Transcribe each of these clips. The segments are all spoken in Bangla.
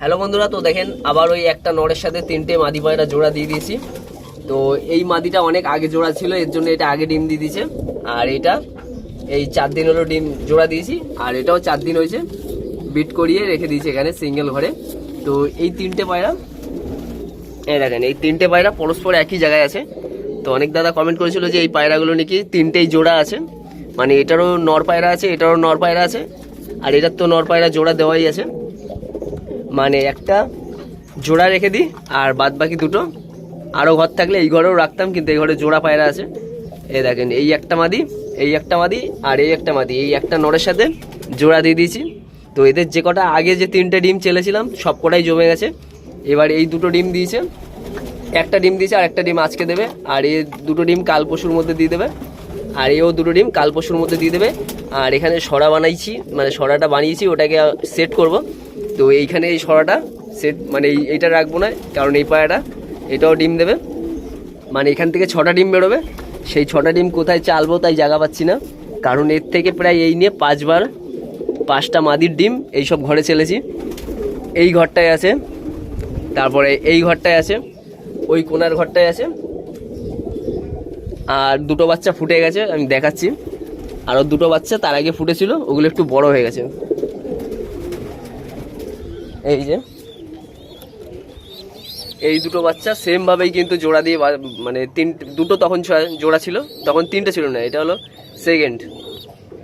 হ্যালো বন্ধুরা, তো দেখেন আবার ওই একটা নরের সাথে তিনটে মাদি পায়রা জোড়া দিয়ে দিয়েছি। তো এই মাদিটা অনেক আগে জোড়া ছিল, এর জন্য এটা আগে ডিম দিয়ে দিয়েছে। আর এটা এই 4 দিন হলো ডিম জোড়া দিয়েছি, আর এটাও 4 দিন হয়েছে বিট করিয়ে রেখে দিয়েছি এখানে সিঙ্গেল ঘরে। তো এই তিনটে পায়রা, এই দেখেন এই তিনটে পায়রা পরস্পর একই জায়গায় আছে। তো অনেক দাদা কমেন্ট করেছিল যে এই পায়রাগুলো নাকি তিনটেই জোড়া আছে, মানে এটারও নর পায়রা আছে, এটারও নর পায়রা আছে, আর এটার তো নর পায়রা জোড়া দেওয়াই আছে। মানে একটা জোড়া রেখে দিই, আর বাদ বাকি দুটো আরও ঘর থাকলে এই ঘরেও রাখতাম, কিন্তু এই ঘরে জোড়া পায়রা আছে। এই দেখেন এই একটা মাদি, এই একটা মাদি, আর এই একটা মাদি, এই একটা নরের সাথে জোড়া দিয়ে দিয়েছি। তো এদের যে কটা আগে যে তিনটে ডিম চেলেছিলাম সব কটাই জমে গেছে। এবার এই দুটো ডিম দিয়েছে, একটা ডিম দিয়েছে আর একটা ডিম আজকে দেবে, আর এই দুটো ডিম কাল পরশুর মধ্যে দিয়ে দেবে, আর এও দুটো ডিম কাল পরশুর মধ্যে দিয়ে দেবে। আর এখানে সরা বানাইছি, মানে সরাটা বানিয়েছি, ওটাকে সেট করব। তো এইখানে এই সরাটা সেট, মানে এইটা রাখবো না, কারণ এই পায়রাটা এটাও ডিম দেবে, মানে এখান থেকে 6টা ডিম বেরোবে। সেই 6টা ডিম কোথায় চালবো তাই জায়গা পাচ্ছি না, কারণ এর থেকে প্রায় এই নিয়ে 5টা মাদির ডিম এইসব ঘরে ছেলেছি। এই ঘরটায় আছে, তারপরে এই ঘরটায় আছে, ওই কোনার ঘরটায় আছে, আর দুটো বাচ্চা ফুটে গেছে, আমি দেখাচ্ছি। আরও দুটো বাচ্চা তার আগে ফুটেছিল, ওগুলো একটু বড় হয়ে গেছে। এই যে এই দুটো বাচ্চা সেমভাবেই কিন্তু জোড়া দিয়ে, মানে দুটো তখন জোড়া ছিল, তখন 3টে ছিল না, এটা হলো সেকেন্ড।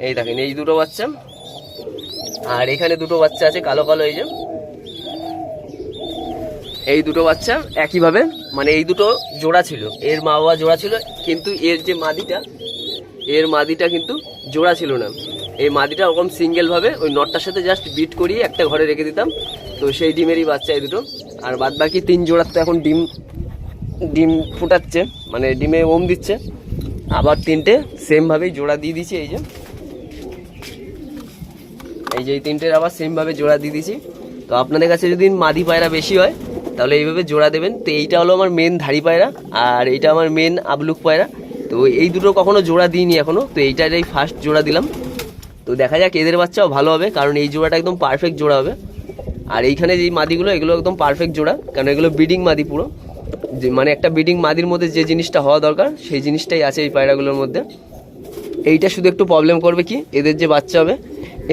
এই দেখেন এই দুটো বাচ্চা, আর এখানে দুটো বাচ্চা আছে কালো কালো, এই যে এই দুটো বাচ্চা একইভাবে, মানে এই দুটো জোড়া ছিল, এর মা বাবা জোড়া ছিল, কিন্তু এর যে মাদিটা কিন্তু জোড়া ছিল না। এই মাদিটা ওরকম সিঙ্গেলভাবে ওই নটটার সাথে জাস্ট বিট করিয়ে একটা ঘরে রেখে দিতাম। তো সেই ডিমেরই বাচ্চা এই দুটো, আর বাদ বাকি 3 জোড়ার তো এখন ডিম ফুটাচ্ছে, মানে ডিমে ওম দিচ্ছে। আবার 3টে সেমভাবেই জোড়া দিয়ে দিয়েছি, এই যে এই 3টের আবার সেমভাবে জোড়া দিয়ে দিয়েছি। তো আপনাদের কাছে যদি মাদি পায়রা বেশি হয় তাহলে এইভাবে জোড়া দেবেন। তো এইটা হলো আমার মেন ধাড়ি পায়রা, আর এইটা আমার মেন আবলুক পায়রা। তো এই দুটো কখনো জোড়া দিইনি এখনো, তো এইটাই ফার্স্ট জোড়া দিলাম। তো দেখা যাক, এদের বাচ্চাও ভালো হবে, কারণ এই জোড়াটা একদম পারফেক্ট জোড়া হবে। আর এইখানে যে মাদিগুলো, এগুলো একদম পারফেক্ট জোড়া, কারণ এগুলো ব্রিডিং মাদি পুরো, যে মানে একটা ব্রিডিং মাদির মধ্যে যে জিনিসটা হওয়া দরকার সেই জিনিসটাই আছে এই পায়রাগুলোর মধ্যে। এইটা শুধু একটু প্রবলেম করবে কি, এদের যে বাচ্চা হবে,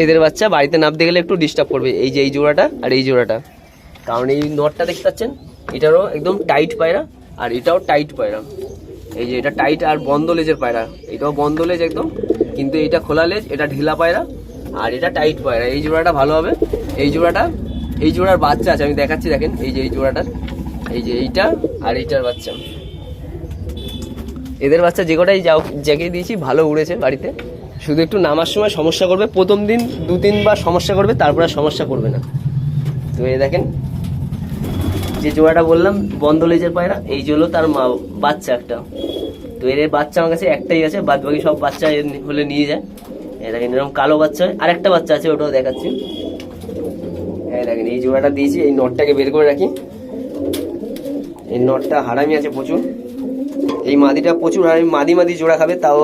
এদের বাচ্চা বাড়িতে নামতে গেলে একটু ডিস্টার্ব করবে, এই যে এই জোড়াটা আর এই জোড়াটা। কারণ এই নটটা দেখতে পাচ্ছেন, এটারও একদম টাইট পায়রা, আর এটাও টাইট পায়রা। এই যে এটা টাইট আর বন্ধ লেজের পায়রা, এটাও বন্ধ লেজ একদম, কিন্তু এটা খোলা লেজ, এটা ঢিলা পায়রা, আর এটা টাইট পায়রা। এই জোড়াটা ভালো হবে। এই জোড়ার বাচ্চা আছে, আমি দেখাচ্ছি, দেখেন এই যে এই জোড়াটার, এই যে এইটা আর এইটার বাচ্চা। এদের বাচ্চা যে কটাই জায়গায় দিয়েছি ভালো উড়েছে বাড়িতে, শুধু একটু নামার সময় সমস্যা করবে, প্রথম দিন 2-3 বার সমস্যা করবে, তারপরে সমস্যা করবে না। তো এই দেখেন যে জোড়াটা বললাম বন্ধ লেজের পায়রা, এই যে হলো তার বাচ্চা একটা। তো এর বাচ্চা আমার কাছে একটাই আছে, বাদ বাকি সব বাচ্চা হলে নিয়ে যায়। এই দেখেন এরকম কালো বাচ্চা, আর একটা বাচ্চা আছে, ওটাও দেখাচ্ছি। এই দেখেন এই জোড়াটা দিয়েছি, এই নটটাকে বের করে রাখি। এই নটটা হারামি আছে প্রচুর, এই মাদিটা প্রচুর হারামি, মাদি জোড়া খাবে, তাও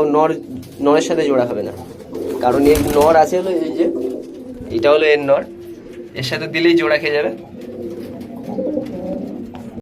নরের সাথে জোড়া খাবে না, কারণ এর নর আছে হলো এই যে, এটা হলো এর নর, এর সাথে দিলেই জোড়া খেয়ে যাবে।